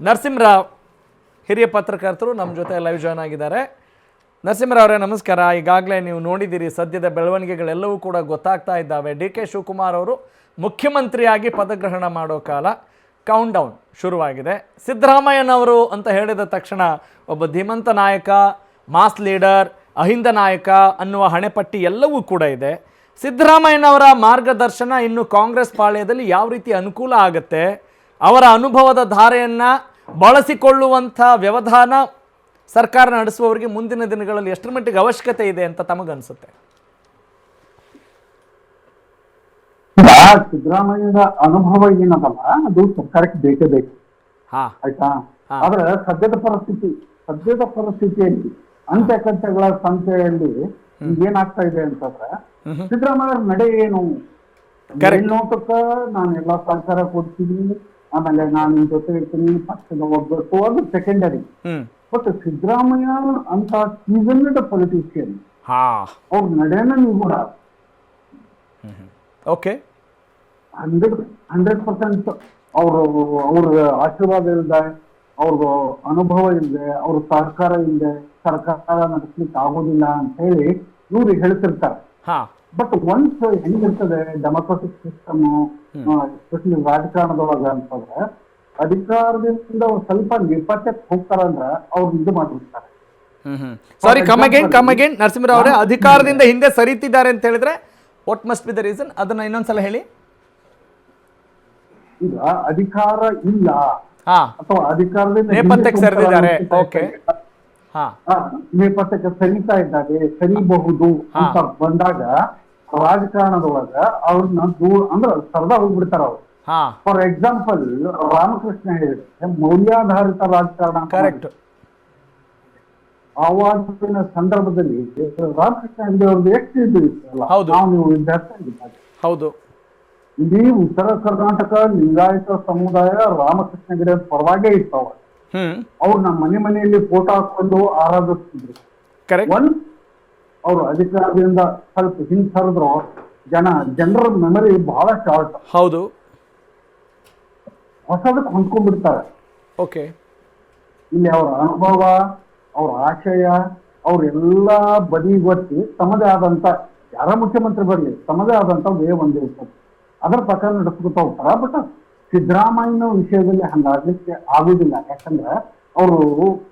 ನರಸಿಂಹರಾವ್ ಹಿರಿಯ ಪತ್ರಕರ್ತರು ನಮ್ಮ ಜೊತೆ ಲೈವ್ ಜಾಯ್ನ್ ಆಗಿದ್ದಾರೆ. ನರಸಿಂಹರಾವ್ ಅವರೇ ನಮಸ್ಕಾರ. ಈಗಾಗಲೇ ನೀವು ನೋಡಿದ್ದೀರಿ, ಸದ್ಯದ ಬೆಳವಣಿಗೆಗಳೆಲ್ಲವೂ ಕೂಡ ಗೊತ್ತಾಗ್ತಾ ಇದ್ದಾವೆ. ಡಿ ಕೆ ಶಿವಕುಮಾರ್ ಅವರು ಮುಖ್ಯಮಂತ್ರಿಯಾಗಿ ಪದಗ್ರಹಣ ಮಾಡೋ ಕಾಲ ಕೌಂಟ್ ಡೌನ್ ಶುರುವಾಗಿದೆ. ಸಿದ್ದರಾಮಯ್ಯನವರು ಅಂತ ಹೇಳಿದ ತಕ್ಷಣ ಒಬ್ಬ ಧೀಮಂತ ನಾಯಕ, ಮಾಸ್ ಲೀಡರ್, ಅಹಿಂದ ನಾಯಕ ಅನ್ನುವ ಹಣೆಪಟ್ಟಿ ಎಲ್ಲವೂ ಕೂಡ ಇದೆ. ಸಿದ್ದರಾಮಯ್ಯನವರ ಮಾರ್ಗದರ್ಶನ ಇನ್ನು ಕಾಂಗ್ರೆಸ್ ಪಾಳ್ಯದಲ್ಲಿ ಯಾವ ರೀತಿ ಅನುಕೂಲ ಆಗುತ್ತೆ, ಅವರ ಅನುಭವದ ಧಾರೆಯನ್ನು ಬಳಸಿಕೊಳ್ಳುವಂಥ ವ್ಯವಧಾನ ಸರ್ಕಾರ ನಡೆಸುವವರಿಗೆ ಮುಂದಿನ ದಿನಗಳಲ್ಲಿ ಎಷ್ಟರ ಮಟ್ಟಿಗೆ ಅವಶ್ಯಕತೆ ಇದೆ ಅಂತ ತಮಗನ್ಸುತ್ತೆ? ಸಿದ್ದರಾಮಯ್ಯನ ಅನುಭವ ಏನದಲ್ಲ, ಅದು ಸರ್ಕಾರಕ್ಕೆ ಬೇಕೇ ಬೇಕು. ಆಯ್ತಾ? ಆದ್ರೆ ಸದ್ಯದ ಪರಿಸ್ಥಿತಿಯಲ್ಲಿ ಅಂತ್ಯಕಂತ್ಯಗಳ ಸಂಖ್ಯೆಯಲ್ಲಿ ಏನಾಗ್ತಾ ಇದೆ ಅಂತಂದ್ರೆ, ಸಿದ್ದರಾಮಯ್ಯ ನಡೆ ಏನು, ನೋಟಕ್ಕ ನಾನು ಎಲ್ಲಾ ಸಹಕಾರ ಕೊಡ್ತೀನಿ, ಆಮೇಲೆ ನಾನು ನಿಮ್ ಜೊತೆ ಇರ್ತೀನಿ, ಪಕ್ಷದ ಹೋಗ್ಬೇಕು, ಅದು ಸೆಕೆಂಡರಿ. ಬಟ್ ಸಿದ್ದರಾಮಯ್ಯ ಅಂತ ಸೀಸನ್ಡ್ ಪೊಲಿಟಿಷಿಯನ್, ಅವ್ರ ನಡೆನ ನೀವು ಕೂಡ ಓಕೆ 100% ಅವ್ರ ಆಶೀರ್ವಾದ ಇಲ್ಲದೆ, ಅವ್ರ ಅನುಭವ ಇಲ್ಲದೆ, ಅವ್ರ ಸಹಕಾರ ಇಲ್ಲದೆ ಸರ್ಕಾರ ನಡೆಸ್ಲಿಕ್ಕೆ ಆಗೋದಿಲ್ಲ ಅಂತ ಹೇಳಿ ಇವ್ರು ಹೇಳ್ತಿರ್ತಾರೆ. ಬಟ್ ಒನ್ಸ್ ಹೆಂಗಿರ್ತದೆ ಡೆಮೊಕ್ರಾಟಿಕ್ ಸಿಸ್ಟಮ್, ಎಸ್ಪೆಷಲಿ ರಾಜಕಾರಣದೊಳಗ ಅಂತಂದ್ರೆ, ಅಧಿಕಾರದಿಂದ ಸ್ವಲ್ಪ ನಿಪತ್ತಕ್ಕೆ ಹೋಗ್ತಾರಂದ್ರ ಅವ್ರು ಇದು ಮಾಡಿರ್ತಾರೆ. ಸಾರಿ, ಕಮ್ ಅಗೇನ್ ನರಸಿಂಹರಾವ್ ಅವರೇ, ಅಧಿಕಾರದಿಂದ ಹಿಂದೆ ಸರಿತಿದ್ದಾರೆ ಅಂತ ಹೇಳಿದ್ರೆ what must be the reason? ಅದನ್ನ ಇನ್ನೊಂದ್ಸಲ ಹೇಳಿ. ಈಗ ಅಧಿಕಾರ ಇಲ್ಲ ಅಥವಾ ಅಧಿಕಾರದಿಂದ ನೇಪಥ್ಯಕ್ಕೆ ಸರಿದಿದ್ದಾರೆ, ಓಕೆ, ನೇಪಥ್ಯಕ್ಕೆ ಸರಿತಾ ಇದ್ದಾರೆ, ಸರಿಬಹುದು ಅಂತ ಬಂದಾಗ ರಾಜಕಾರಣದೊಳಗ ಅವ್ರನ್ನ ಅಂದ್ರ ಸರದಾ ಹೋಗ್ಬಿಡ್ತಾರ ಅವ್ರು. ಫಾರ್ ಎಕ್ಸಾಂಪಲ್, ರಾಮಕೃಷ್ಣ ಹೇಳಿದ್ರೆ ಮೌಲ್ಯಾಧಾರಿತ ರಾಜಕಾರಣ. ಕರೆಕ್ಟ್. ಆವಾಗಿನ ಸಂದರ್ಭದಲ್ಲಿ ರಾಮಕೃಷ್ಣ ಹೆಗಡೆ ಅವ್ರದ್ದು ಎಷ್ಟು ಇದು ಇತ್ತಲ್ಲ, ನಾವು ನೀವು ವಿದ್ಯಾರ್ಥಿ ಆಗಿದ್ದಾಗ. ಹೌದು. ಇಡೀ ಉತ್ತರ ಕರ್ನಾಟಕ ಲಿಂಗಾಯತ ಸಮುದಾಯ ರಾಮಕೃಷ್ಣ ಹೆಗಡೆ ಪರವಾಗೇ ಇರ್ತಾವ. ಅವ್ರು ನಮ್ಮ ಮನೆಯಲ್ಲಿ ಫೋಟೋ ಹಾಕೊಂಡು ಆರಾಧಿಸ್ತಿದ್ರು. ಒಂದ್ ಅವ್ರು ಅಧಿಕಾರದಿಂದ ಸ್ವಲ್ಪ ಹಿಂಸರಿದ್ರು, ಜನರ ಮೆಮರಿ ಬಹಳ ಶಾರ್ಟ್. ಹೌದು. ಹೊಸದಕ್ಕೆ ಹೊಂದ್ಕೊಂಡ್ಬಿಡ್ತಾರೆ. ಓಕೆ. ಇಲ್ಲಿ ಅವ್ರ ಅನುಭವ, ಅವ್ರ ಆಶಯ, ಅವ್ರೆಲ್ಲಾ ಬದಿಗೊತ್ತಿ ತಮ್ಮದೇ ಆದಂತ, ಯಾರ ಮುಖ್ಯಮಂತ್ರಿ ಬರಲಿ ತಮ್ಮದೇ ಆದಂತ ವೇ ಒಂದಿರ್ತದೆ, ಅದರ ಪ್ರಕಾರ ನಡೆಸ್ಕೊತಾ ಹೋಗ್ತಾರ. ಬಟ್ ಸಿದ್ದರಾಮಯ್ಯನ ವಿಷಯದಲ್ಲಿ ಹಂಗಾಗ್ಲಿಕ್ಕೆ ಆಗುದಿಲ್ಲ. ಯಾಕಂದ್ರೆ ಅವರು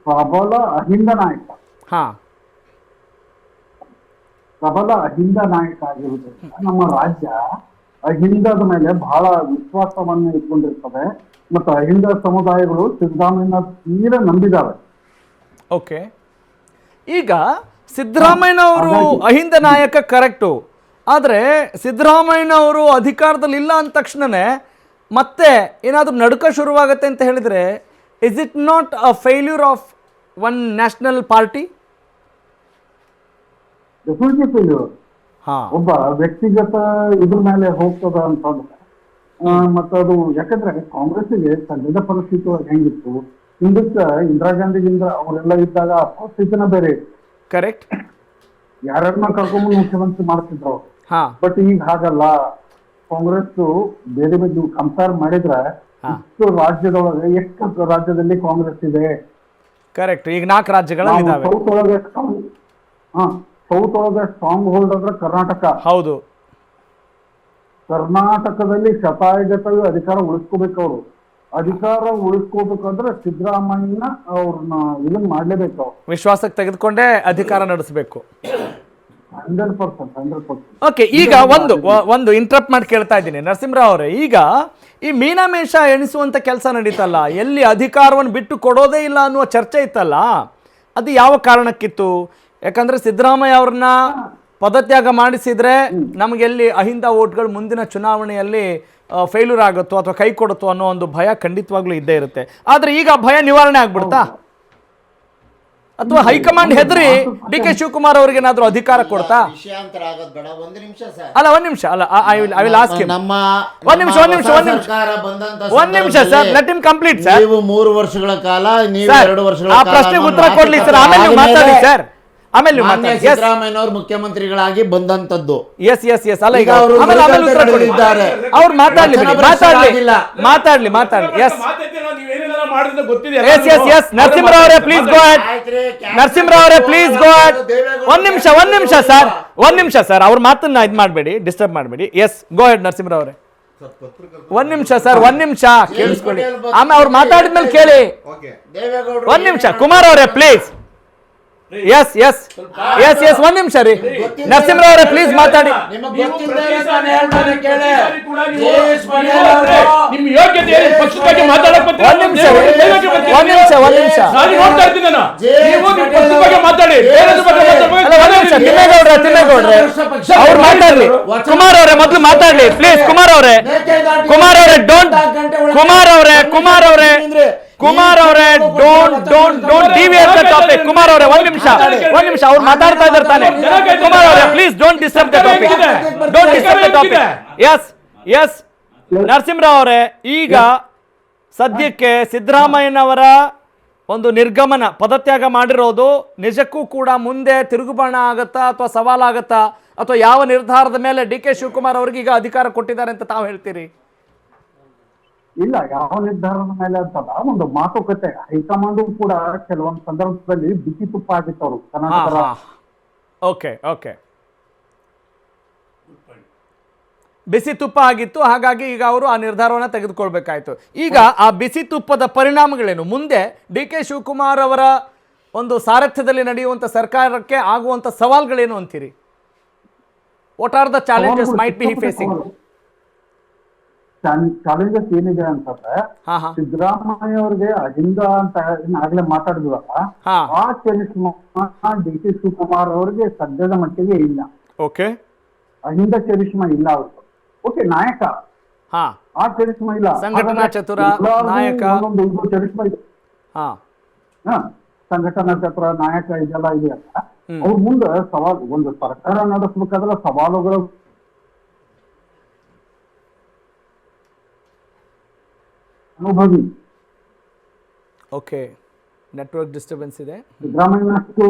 ಪ್ರಬಲ ಅಹಿಂದ ನಾಯಕ, ಆಗಿರುವುದರಿಂದ ನಮ್ಮ ರಾಜ್ಯ ಅಹಿಂದದ ಮೇಲೆ ಬಹಳ ವಿಶ್ವಾಸವನ್ನು ಇಟ್ಕೊಂಡಿರ್ತದೆ. ಮತ್ತು ಅಹಿಂದ ಸಮುದಾಯಗಳು ಸಿದ್ದರಾಮಯ್ಯನ ತೀರ ನಂಬಿದಾವೆ. ಓಕೆ. ಈಗ ಸಿದ್ದರಾಮಯ್ಯನವರು ಅಹಿಂದ ನಾಯಕ ಕರೆಕ್ಟು, ಆದರೆ ಸಿದ್ದರಾಮಯ್ಯನವರು ಅಧಿಕಾರದಲ್ಲಿ ಇಲ್ಲ ಅಂದ ತಕ್ಷಣನೇ ಮತ್ತೆ ಏನಾದರೂ ನಡುಕ ಶುರುವಾಗತ್ತೆ ಅಂತ ಹೇಳಿದರೆ, is it not a failure of one national party? Definitely failure. ಒಬ್ಬ ವ್ಯಕ್ತಿಗತ ಇದ್ರ ಮೇಲೆ ಹೋಗ್ತದ ಅಂತಂದ್ರೆ, ಮತ್ತದು ಯಾಕಂದ್ರೆ ಕಾಂಗ್ರೆಸ್ಸಿಗೆ ಸದ್ಯದ ಪರಿಸ್ಥಿತಿ ಹೆಂಗಿತ್ತು, ಹಿಂದಕ್ಕೆ ಇಂದಿರಾ ಗಾಂಧಿಗಿಂದ ಅವರೆಲ್ಲ ಇದ್ದಾಗ ಪರಿಸ್ಥಿತಿನ ಬೇರೆ. ಕರೆಕ್ಟ್. ಯಾರನ್ನ ಕರ್ಕೊಂಡ್ಬಂದು ಮುಖ್ಯಮಂತ್ರಿ ಮಾಡ್ತಿದ್ರು. ಬಟ್ ಈಗ ಹಾಗಲ್ಲ. ಕಾಂಗ್ರೆಸ್ ಬೇರೆ ಬೇರೆ ನೀವು ಕಂಪೇರ್ ಮಾಡಿದ್ರೆ ಇಷ್ಟು ರಾಜ್ಯದೊಳಗೆ, ಎಷ್ಟು ರಾಜ್ಯದಲ್ಲಿ ಕಾಂಗ್ರೆಸ್ ಇದೆ? ಕರೆಕ್ಟ್. ಈಗ 4 ರಾಜ್ಯಗಳಲ್ಲಿ ಸೌತ್ ಒಳಗೆ ಸ್ಟ್ರಾಂಗ್ ಹೋಲ್ಡ್ ಅಂದ್ರೆ ಕರ್ನಾಟಕ. ಹೌದು. ಕರ್ನಾಟಕದಲ್ಲಿ ಶತಾಯಗತಾಗಿ ಅಧಿಕಾರ ಉಳಿಸ್ಕೋಬೇಕು. ಅವರು ಅಧಿಕಾರ ಉಳಿಸ್ಕೋಬೇಕಂದ್ರೆ ಸಿದ್ದರಾಮಯ್ಯನ ಅವ್ರನ್ನ ಇದನ್ನ ಮಾಡ್ಲೇಬೇಕು, ಅವ್ರು ವಿಶ್ವಾಸಕ್ಕೆ ತೆಗೆದುಕೊಂಡೇ ಅಧಿಕಾರ ನಡೆಸಬೇಕು. 100%. ಓಕೆ. ಈಗ ಒಂದು ಇಂಟ್ರಪ್ಟ್ ಮಾಡಿ ಕೇಳ್ತಾ ಇದ್ದೀನಿ ನರಸಿಂಹರಾವ್ ಅವರೇ, ಈಗ ಈ ಮೀನಾಮೇಷ ಎಣಿಸುವಂತ ಕೆಲಸ ನಡೀತಲ್ಲ, ಎಲ್ಲಿ ಅಧಿಕಾರವನ್ನು ಬಿಟ್ಟು ಕೊಡೋದೇ ಇಲ್ಲ ಅನ್ನುವ ಚರ್ಚೆ ಇತ್ತಲ್ಲ, ಅದು ಯಾವ ಕಾರಣಕ್ಕಿತ್ತು? ಯಾಕಂದ್ರೆ ಸಿದ್ದರಾಮಯ್ಯ ಅವ್ರನ್ನ ಪದತ್ಯಾಗ ಮಾಡಿಸಿದ್ರೆ ನಮಗೆಲ್ಲಿ ಅಹಿಂದ ವೋಟ್ಗಳು ಮುಂದಿನ ಚುನಾವಣೆಯಲ್ಲಿ ಫೇಲ್ಯೂರ್ ಆಗುತ್ತೋ ಅಥವಾ ಕೈ ಕೊಡುತ್ತೋ ಅನ್ನೋ ಒಂದು ಭಯ ಖಂಡಿತವಾಗ್ಲೂ ಇದ್ದೇ ಇರುತ್ತೆ. ಆದ್ರೆ ಈಗ ಭಯ ನಿವಾರಣೆ ಆಗ್ಬಿಡ್ತಾ, ಅಥವಾ ಹೈಕಮಾಂಡ್ ಹೆದರಿ ಡಿ ಕೆ ಶಿವಕುಮಾರ್ ಅವ್ರಿಗೆ ಏನಾದ್ರು ಅಧಿಕಾರ ಕೊಡ್ತಾ? ಅಲ್ಲ, ಒಂದ್ ನಿಮಿಷ. ಅಲ್ಲ, ಐ ವಿಲ್ ಆಸ್ಕ್ ಹಿಮ್. ಒಂದ್ ನಿಮಿಷ sir, let him complete sir. ನೀವು 3 ವರ್ಷಗಳ ಕಾಲ, ನೀವು 2 ವರ್ಷಗಳ ಕಾಲ, ಆ ಪ್ರಶ್ನೆಗೆ ಉತ್ತರ ಕೊಡ್ಲಿ ಸರ್, ಆಮೇಲೆ ನೀವು ಮಾತಾಡಿ ಸರ್. ಆಮೇಲೆ ನೀವು ಮಾನ್ಯ ಮಾತಾಡಿ. Yes. ಸಿದ್ದರಾಮಯ್ಯನವರು ಮುಖ್ಯಮಂತ್ರಿಗಳಾಗಿ ಬಂದಂತದ್ದು. ಎಸ್ ಎಸ್ ಎಸ್ ಅಲ್ಲ ಈಗ ಈಗ ಅವರು ಆಮೇಲೆ ಉತ್ತರ ಕೊಡಿ. ಇದ್ದಾರೆ. ಅವ್ರು ಮಾತಾಡ್ಲಿ ಬಿಡಿ, ವಚನಭ್ರಷ್ಟರಾಗಿಲ್ಲ. ಮಾತಾಡ್ಲಿ ಎಸ್ ಗೊತ್ತಿದೆ. ಎಸ್ ಎಸ್ ಎಸ್ ನರಸಿಂಹರಾವ್ ಅವರೇ ಪ್ಲೀಸ್ ಗೋ ಅಹೆಡ್. ನರಸಿಂಹರಾವ್ ಅವರೇ ಪ್ಲೀಸ್ ಗೋ ಅಹೆಡ್. ಒಂದ್ ನಿಮಿಷ ಸರ್ ಅವ್ರ ಮಾತನ್ನ ಇದ್ ಮಾಡಬೇಡಿ, ಡಿಸ್ಟರ್ಬ್ ಮಾಡಬೇಡಿ. ಎಸ್ ಗೋ ಅಹೆಡ್ ನರಸಿಂಹರಾವ್ ಅವರೇ. ಒಂದ್ ನಿಮಿಷ ಕೇಳಿಸ್ಕೊಳ್ಳಿ, ಆಮೇಲೆ ಅವ್ರು ಮಾತಾಡಿದ್ಮೇಲೆ ಕೇಳಿ. ದೇವೇಗೌಡರು ಒಂದ್ ನಿಮಿಷ ಕುಮಾರ್ ಅವರೇ please. Yes yes yes yes ಒಂದ್ ನಿಮಿಷ ರೀ ನರಸಿಂಹರಾವ್ ಅವರೇ ಪ್ಲೀಸ್ ಮಾತಾಡಿ. ನಿಮಗೆ ಗೊತ್ತಿಲ್ಲದೆ ನಾನು ಹೇಳ್ತಾನೆ ಕೇಳಿ. ನಿಮ್ಮ ಯೋಗ್ಯತೆ ಏನು? ಪಕ್ಷದ ಬಗ್ಗೆ ಮಾತಾಡಕ್ ಬರ್ತೀರಾ? ಒಂದ್ ನಿಮಿಷ ನಾನು ನೋಡ್ತಾ ಇದ್ದೀನಿ ನಾನು. ನೀವು ನಿಮ್ಮ ಪಕ್ಷದ ಬಗ್ಗೆ ಮಾತಾಡಿ, ಬೇರೆದ್ರ ಬಗ್ಗೆ ಮಾತಾಡ್ಬೇಕು. ಅಲ್ಲ, ಒಂದ್ ನಿಮಿಷ ತಿಮ್ಮೇಗೌಡ್ರೆ ಅವ್ರು ಮಾತಾಡ್ಲಿ. ಕುಮಾರ್ ಅವರೇ ಮೊದಲು ಮಾತಾಡ್ಲಿ ಪ್ಲೀಸ್. ಕುಮಾರ್ ಅವರೇ ಡೋಂಟ್ ಕುಮಾರ್ ಅವರೇ don't deviate the topic. Kumar ಅವರೇ ಒಂದ್ ನಿಮಿಷ ಅವ್ರು ಮಾತಾಡ್ತಾ ಇದ್ದಾರೆ ತಾನೆ. ಕುಮಾರ್ ಅವರೇ please don't disturb the topic. Yes Narasimharao ಅವರೇ, ಈಗ ಸದ್ಯಕ್ಕೆ ಸಿದ್ದರಾಮಯ್ಯನವರ ಒಂದು ನಿರ್ಗಮನ ಪದತ್ಯಾಗ ಮಾಡಿರೋದು ನಿಜಕ್ಕೂ ಕೂಡ ಮುಂದೆ ತಿರುಗುಬಾಣ ಆಗತ್ತಾ ಅಥವಾ ಸವಾಲಾಗತ್ತಾ, ಅಥವಾ ಯಾವ ನಿರ್ಧಾರದ ಮೇಲೆ ಡಿ ಕೆ ಶಿವಕುಮಾರ್ ಅವರಿಗೆ ಈಗ ಅಧಿಕಾರ ಕೊಟ್ಟಿದ್ದಾರೆ ಅಂತ ತಾವು ಹೇಳ್ತೀರಿ? ಇಲ್ಲ, ಯಾವ ನಿರ್ಧಾರದ ಮೇಲೆ ಅಂತಲ್ಲ, ಒಂದು ಮಾತುಕತೆ. ಹೈಕಮಾಂಡ್ ಕೂಡ ಕೆಲವೊಂದು ಸಂದರ್ಭದಲ್ಲಿ ಬಿಸಿ ತುಪ್ಪ ಆಗಿತ್ತು ಅವರು ಕರ್ನಾಟಕ. ಓಕೆ ಬಿಸಿ ತುಪ್ಪ ಆಗಿತ್ತು, ಹಾಗಾಗಿ ಈಗ ಅವರು ಆ ನಿರ್ಧಾರವನ್ನು ತೆಗೆದುಕೊಳ್ಬೇಕಾಯ್ತು. ಈಗ ಆ ಬಿಸಿ ತುಪ್ಪದ ಪರಿಣಾಮಗಳೇನು? ಮುಂದೆ ಡಿ ಕೆ ಶಿವಕುಮಾರ್ ಅವರ ಒಂದು ಸಾರಥ್ಯದಲ್ಲಿ ನಡೆಯುವಂಥ ಸರ್ಕಾರಕ್ಕೆ ಆಗುವಂಥ ಸವಾಲುಗಳೇನು ಅಂತೀರಿ? What are the challenges might be facing? Challenges ಏನಿದೆ ಅಂತಂದ್ರೆ, ಸಿದ್ದರಾಮಯ್ಯ ಅವ್ರಿಗೆ ಅಹಿಂದ ಅಂತ ಆಗ್ಲೇ ಮಾತಾಡಿದ್ವಲ್ಲ, ಆ ಚರಿಷ್ಮಾ ಡಿ ಕೆ ಶಿವಕುಮಾರ್ ಅವರಿಗೆ ಸದ್ಯದ ಮಟ್ಟಿಗೆ ಇಲ್ಲ. ಓಕೆ, ಅಹಿಂದ ಚರಿಷ್ಮಾ ಇಲ್ಲ ಅವ್ರಿಗೆ. ಓಕೆ, ನಾಯಕ ಆ ಚರಿಷ್ಮಾ ಇಲ್ಲ, ಸಂಘಟನಾ ಚತುರ ನಾಯಕ, ಒಂದೊಂದು ಚರಿಷ್ಮಾ ಇದೆ. ಸಂಘಟನಾ ಚತುರ ನಾಯಕ ಇದೆಲ್ಲ ಇದೆಯಲ್ಲ, ಅವ್ರ ಮುಂದೆ ಸವಾಲು. ಒಂದು ಸರ್ಕಾರ ನಡೆಸಬೇಕಾದ್ರೆ ಸವಾಲುಗಳು ಅನುಭವಿ. ಓಕೆ, ನೆಟ್ವರ್ಕ್ ಡಿಸ್ಟರ್ಬೆನ್ಸ್ ಇದೆ. ಸಿದ್ದರಾಮಯ್ಯನಷ್ಟು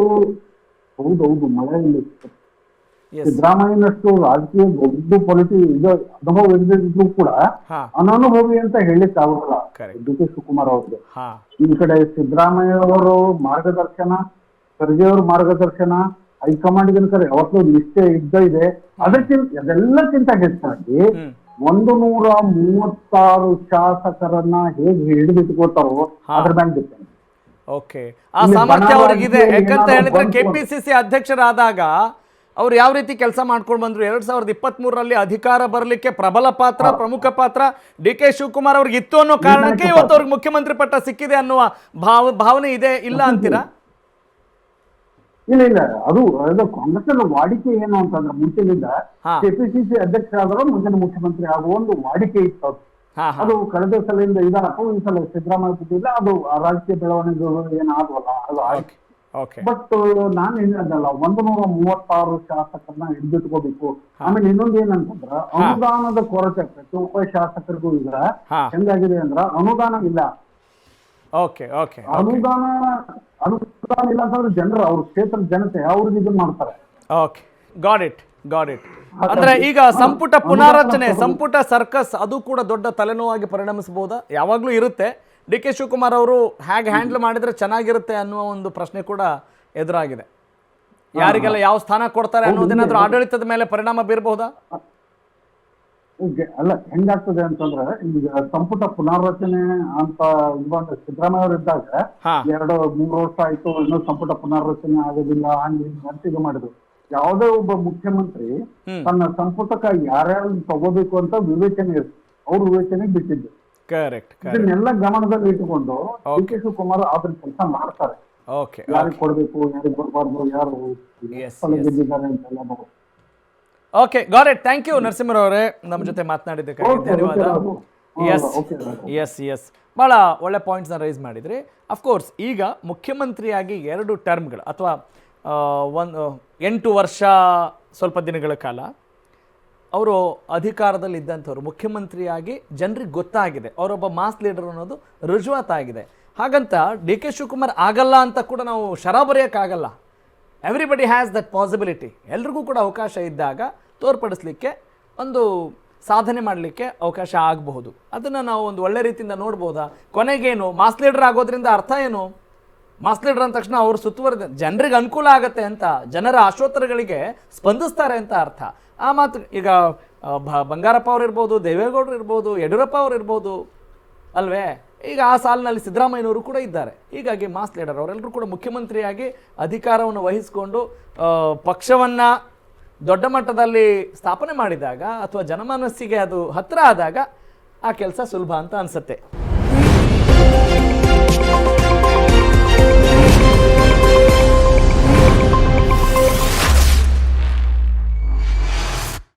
ಹೌದೌದು ಮಳೆ ಇಲ್ಲಿ. ಸಿದ್ದರಾಮಯ್ಯನಷ್ಟು ರಾಜಕೀಯ ದೊಡ್ಡ ಇದು ಅನುಭವ ಇಲ್ಲದಿದ್ರು ಕೂಡ ಅನನುಭವಿ ಅಂತ ಹೇಳಿಕ್ ಆಗೋಲ್ಲ ಡಿ ಕೆ ಶಿವಕುಮಾರ್ ಅವ್ರಿಗೆ. ಈ ಕಡೆ ಸಿದ್ದರಾಮಯ್ಯ ಅವರು ಮಾರ್ಗದರ್ಶನ, ಖರ್ಗೆ ಅವ್ರ ಮಾರ್ಗದರ್ಶನ, ಹೈಕಮಾಂಡ್ಗಿನ ಯಾವತ್ತೂ ನಿಷ್ಠೆ ಇದೆ. ಅದೆಲ್ಲಕ್ಕಿಂತ ಹೆಚ್ಚಾಗಿ 136 ಶಾಸಕರನ್ನ ಹೇಗೆ ಹಿಡಿದಿಟ್ಕೋತಾರೋ ಅದ್ರ ಮೇಲೆ ಡಿಪೆಂಡ್. ಓಕೆ, ಆ ಸಾಮರ್ಥ್ಯ ಅವ್ರಿಗಿದೆ. ಯಾಕಂತ ಹೇಳಿದ್ರೆ ಕೆಪಿಸಿಸಿ ಅಧ್ಯಕ್ಷರಾದಾಗ ಅವ್ರು ಯಾವ ರೀತಿ ಕೆಲಸ ಮಾಡ್ಕೊಂಡು ಬಂದ್ರು, 2023ರಲ್ಲಿ ಅಧಿಕಾರ ಬರಲಿಕ್ಕೆ ಪ್ರಬಲ ಪಾತ್ರ, ಪ್ರಮುಖ ಪಾತ್ರ ಡಿ ಕೆ ಶಿವಕುಮಾರ್ ಅವ್ರಿಗೆ ಇತ್ತು ಅನ್ನೋ ಕಾರಣಕ್ಕೆ ಇವತ್ತು ಅವ್ರಿಗೆ ಮುಖ್ಯಮಂತ್ರಿ ಪಟ್ಟ ಸಿಕ್ಕಿದೆ ಅನ್ನುವ ಭಾವನೆ ಇದೆ, ಇಲ್ಲ ಅಂತೀರಾ? ಇಲ್ಲ, ಅದು ಕಾಂಗ್ರೆಸ್ ವಾಡಿಕೆ ಏನು ಅಂತಂದ್ರೆ, ಮುಂಚಿನಿಂದ ಕೆಪಿಸಿಸಿ ಅಧ್ಯಕ್ಷರಾದರೂ ಮುಂದಿನ ಮುಖ್ಯಮಂತ್ರಿ ಆಗುವ ಒಂದು ವಾಡಿಕೆ ಇತ್ತು. ಅದು ಕಳೆದ ಸಲದಿಂದ ಇದಾರಪ್ಪ, ಈ ಸಲ ಸಿದ್ದರಾಮಯ್ಯ ಬಿಟ್ಟಿಲ್ಲ. ಅದು ರಾಜಕೀಯ ಬೆಳವಣಿಗೆಗಳು ಏನಾದ್ವಲ್ಲ ಅದು ಆಯ್ತು. ಬಟ್ ನಾನು ಏನಲ್ಲ, 136 ಶಾಸಕರನ್ನ ಹಿಡಿದಿಟ್ಕೋಬೇಕು. ಆಮೇಲೆ ಇನ್ನೊಂದು ಏನಂತಂದ್ರ, ಅನುದಾನದ ಕೊರತೆ ಪ್ರತಿಯೊಬ್ಬ ಶಾಸಕರಿಗೂ ಈಗ ಹೆಂಗಾಗಿದೆ ಅಂದ್ರ, ಅನುದಾನ ಇಲ್ಲ. ಅನುದಾನ ಇಲ್ಲ ಅಂತಂದ್ರೆ ಜನರು, ಅವ್ರ ಕ್ಷೇತ್ರದ ಜನತೆ ಅವ್ರಿಗೆ ಇದನ್ನ ಮಾಡ್ತಾರೆ. Got it. ಅಂದ್ರೆ ಈಗ ಸಂಪುಟ ಪುನಾರಚನೆ, ಸಂಪುಟ ಸರ್ಕಸ್ ಅದು ಕೂಡ ದೊಡ್ಡ ತಲೆನೋವಾಗಿ ಪರಿಣಮಿಸಬಹುದಾ? ಯಾವಾಗ್ಲೂ ಇರುತ್ತೆ. ಡಿ ಕೆ ಶಿವಕುಮಾರ್ ಅವರು ಹೇಗೆ ಹ್ಯಾಂಡಲ್ ಮಾಡಿದ್ರೆ ಚೆನ್ನಾಗಿರುತ್ತೆ ಅನ್ನುವ ಒಂದು ಪ್ರಶ್ನೆ ಕೂಡ ಎದುರಾಗಿದೆ. ಯಾರಿಗೆಲ್ಲ ಯಾವ ಸ್ಥಾನ ಕೊಡ್ತಾರೆ ಅನ್ನೋದೇನಾದ್ರೂ ಆಡಳಿತದ ಮೇಲೆ ಪರಿಣಾಮ ಬೀರಬಹುದಾ? ಅಲ್ಲ, ಹೆಂಗಾಗ್ತದೆ ಅಂತಂದ್ರೆ, ಈಗ ಸಂಪುಟ ಪುನರ್ರಚನೆ ಅಂತ ಸಿದ್ದರಾಮಯ್ಯ ಅವರು ಇದ್ದಾಗ 2-3 ವರ್ಷ ಆಯ್ತು, ಇನ್ನೂ ಸಂಪುಟ ಪುನರ್ರಚನೆ ಆಗೋದಿಲ್ಲ, ಹಂಗೆ ಅಂತ ಇದು ಮಾಡಿದ್ರು. ಯಾವುದೇ ಒಬ್ಬ ಮುಖ್ಯಮಂತ್ರಿ ತನ್ನ ಸಂಪುಟಕ್ಕೆ ಯಾರ್ಯಾರು ತಗೋಬೇಕು ಅಂತ ವಿವೇಚನೆ ಇರುತ್ತೆ, ಅವ್ರ ವಿವೇಚನೆಗೆ ಬಿಟ್ಟಿದ್ದು. ಇದನ್ನೆಲ್ಲ ಗಮನದಲ್ಲಿ ಇಟ್ಟುಕೊಂಡು ಡಿ ಕೆ ಶಿವಕುಮಾರ್ ಅದ್ರ ಕೆಲಸ ಮಾಡ್ತಾರೆ. ಯಾರಿಗೆ ಕೊಡ್ಬೇಕು, ಯಾರಿಗೆ ಕೊಡಬಾರ್ದು, ಯಾರು ಗೆದ್ದಿದ್ದಾರೆ ಅಂತೆಲ್ಲ. Okay, got it. Thank you Narasimharao ಅವರೇ, ನಮ್ಮ ಜೊತೆ ಮಾತನಾಡಿದ್ದಕ್ಕಾಗಿ ಧನ್ಯವಾದ. ಎಸ್ ಭಾಳ ಒಳ್ಳೆ ಪಾಯಿಂಟ್ಸ್ನ ರೈಸ್ ಮಾಡಿದ್ರಿ. ಅಫ್ಕೋರ್ಸ್ ಈಗ ಮುಖ್ಯಮಂತ್ರಿಯಾಗಿ 2 ಟರ್ಮ್ಗಳು ಅಥವಾ 8 ವರ್ಷ ಸ್ವಲ್ಪ ದಿನಗಳ ಕಾಲ ಅವರು ಅಧಿಕಾರದಲ್ಲಿ ಇದ್ದಂಥವ್ರು, ಮುಖ್ಯಮಂತ್ರಿಯಾಗಿ ಜನರಿಗೆ ಗೊತ್ತಾಗಿದೆ ಅವರೊಬ್ಬ ಮಾಸ್ ಲೀಡರ್ ಅನ್ನೋದು ರುಜುವಾತಾಗಿದೆ. ಹಾಗಂತ ಡಿ ಕೆ ಶಿವಕುಮಾರ್ ಆಗಲ್ಲ ಅಂತ ಕೂಡ ನಾವು ಶರ ಬರೆಯೋಕ್ಕಾಗಲ್ಲ. Everybody has that possibility. ಎಲ್ರಿಗೂ ಕೂಡ ಅವಕಾಶ ಇದ್ದಾಗ ತೋರ್ಪಡಿಸ್ಲಿಕ್ಕೆ, ಒಂದು ಸಾಧನೆ ಮಾಡಲಿಕ್ಕೆ ಅವಕಾಶ ಆಗಬಹುದು. ಅದನ್ನು ನಾವು ಒಂದು ಒಳ್ಳೆ ರೀತಿಯಿಂದ ನೋಡ್ಬೋದಾ? ಕೊನೆಗೇನು ಮಾಸ್ ಲೀಡರ್ ಆಗೋದ್ರಿಂದ ಅರ್ಥ ಏನು? ಮಾಸ್ ಲೀಡರ್ ಅಂದ ತಕ್ಷಣ ಅವ್ರು ಸುತ್ತುವರೆದ ಜನರಿಗೆ ಅನುಕೂಲ ಆಗುತ್ತೆ ಅಂತ, ಜನರ ಆಶೋತ್ತರಗಳಿಗೆ ಸ್ಪಂದಿಸ್ತಾರೆ ಅಂತ ಅರ್ಥ. ಆ ಮಾತು ಈಗ ಬಂಗಾರಪ್ಪ ಅವ್ರು ಇರ್ಬೋದು, ದೇವೇಗೌಡರು ಇರ್ಬೋದು, ಯಡಿಯೂರಪ್ಪ ಅವ್ರು ಇರ್ಬೋದು ಅಲ್ವೇ? ಈಗ ಆ ಸಾಲಿನಲ್ಲಿ ಸಿದ್ದರಾಮಯ್ಯನವರು ಕೂಡ ಇದ್ದಾರೆ. ಹೀಗಾಗಿ ಮಾಸ್ ಲೀಡರ್ ಅವರೆಲ್ಲರೂ ಕೂಡ ಮುಖ್ಯಮಂತ್ರಿಯಾಗಿ ಅಧಿಕಾರವನ್ನು ವಹಿಸಿಕೊಂಡು ಪಕ್ಷವನ್ನು ದೊಡ್ಡ ಮಟ್ಟದಲ್ಲಿ ಸ್ಥಾಪನೆ ಮಾಡಿದಾಗ ಅಥವಾ ಜನಮನಸ್ಸಿಗೆ ಅದು ಹತ್ತಿರ ಆದಾಗ ಆ ಕೆಲಸ ಸುಲಭ ಅಂತ ಅನಿಸುತ್ತೆ.